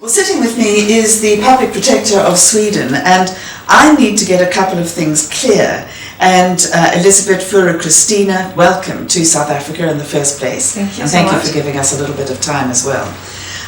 Well, sitting with me is the Public Protector of Sweden, and I need to get a couple of things clear. And Elisabet Fura, Christina, welcome to South Africa in the first place. Thank you and so thank much. you for giving us a little bit of time as well.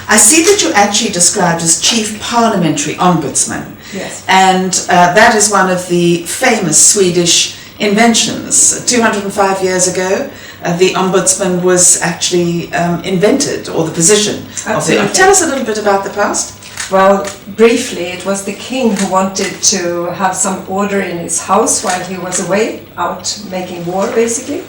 I see that you're actually described as Chief Parliamentary Ombudsman. Yes. And that is one of the famous Swedish inventions. 205 years ago, the Ombudsman was actually invented, or the position of the. Tell us a little bit about the past. Well, briefly, it was the king who wanted to have some order in his house while he was away, out making war, basically.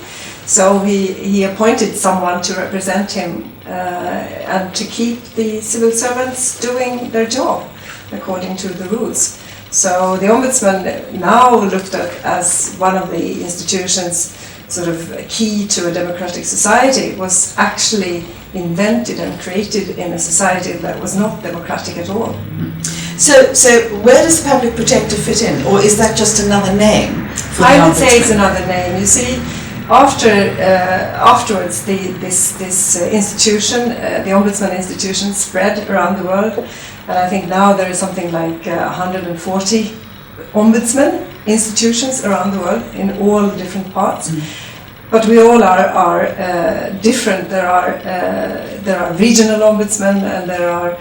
So he appointed someone to represent him and to keep the civil servants doing their job according to the rules. So the Ombudsman, now looked at as one of the institutions sort of key to a democratic society, was actually invented and created in a society that was not democratic at all. So where does the Public Protector fit in, or is that just another name for the I would Ombudsman? say it's another name. You see, afterwards, this institution, the Ombudsman institution, spread around the world, and I think now there is something like 140 Ombudsman institutions around the world in all different parts. But we all are different. There are regional ombudsmen, and there are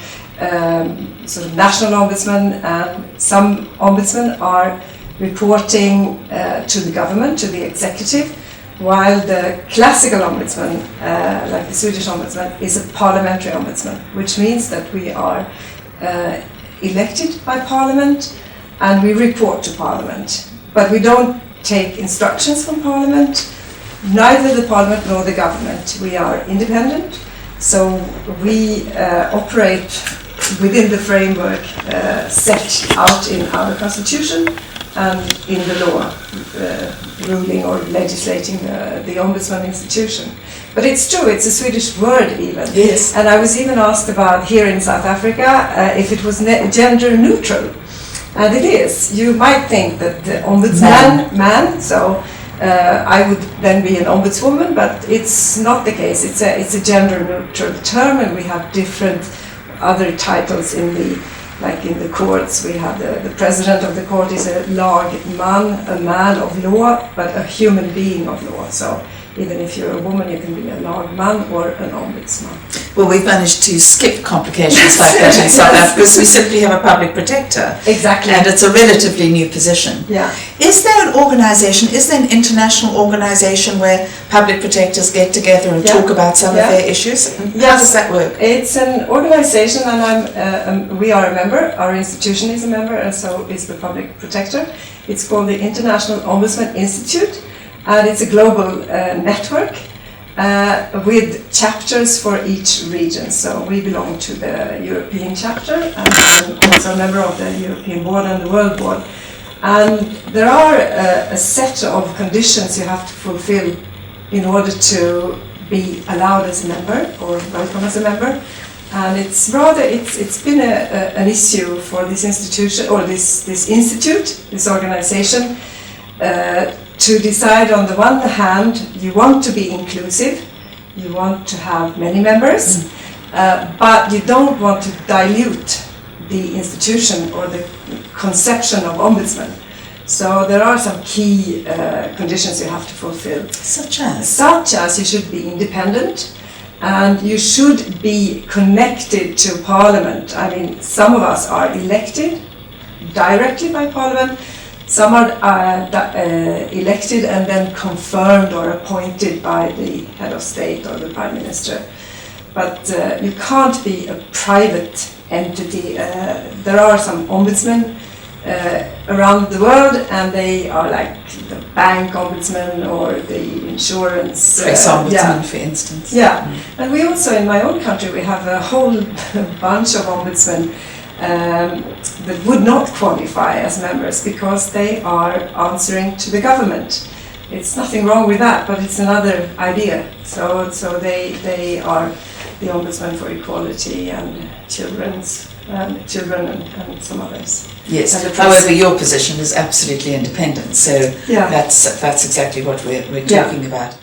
sort of national ombudsmen, and some ombudsmen are reporting to the government, to the executive, while the classical ombudsman, like the Swedish Ombudsman, is a parliamentary ombudsman, which means that we are elected by Parliament and we report to Parliament. But we don't take instructions from Parliament, neither the Parliament nor the government. We are independent, so we operate within the framework set out in our constitution and in the law, ruling or legislating the Ombudsman institution. But it's true, it's a Swedish word even. Yes. And I was even asked about here in South Africa if it was gender neutral. And it is. You might think that the ombudsman, man, so I would then be an ombudswoman, but it's not the case. It's a gender neutral term, and we have different other titles in the courts. We have the president of the court is a lagman, a man of law, but a human being of law. So even if you're a woman, you can be a lagman or an ombudsman. Well, we've managed to skip complications like that in South Africa because we simply have a public protector. Exactly. And it's a relatively new position. Yeah. Is there an organisation, is there an international organisation where public protectors get together and talk about some of their issues? How does that work? It's an organisation, and we are a member. Our institution is a member, and so is the Public Protector. It's called the International Ombudsman Institute, and it's a global network with chapters for each region. So we belong to the European chapter, and I'm also a member of the European Board and the World Board. And there are a set of conditions you have to fulfill in order to be allowed as a member or welcome as a member. And it's been an issue for this institution or this institute, this organization, to decide. On the one hand, you want to be inclusive, you want to have many members, but you don't want to dilute the institution or the conception of ombudsman. So there are some key conditions you have to fulfill. Such as? Such as you should be independent, and you should be connected to Parliament. I mean, some of us are elected directly by Parliament. Some are elected and then confirmed or appointed by the head of state or the prime minister. But you can't be a private entity. There are some ombudsmen around the world, and they are like the bank ombudsman or the insurance. Crwys-Ombudsman, for instance. Yeah, and we also, in my own country, we have a whole bunch of ombudsmen that would not qualify as members because they are answering to the government. It's nothing wrong with that, but it's another idea. So they are the Ombudsman for Equality and children and some others. Yes, however your position is absolutely independent, so that's exactly what we're talking about.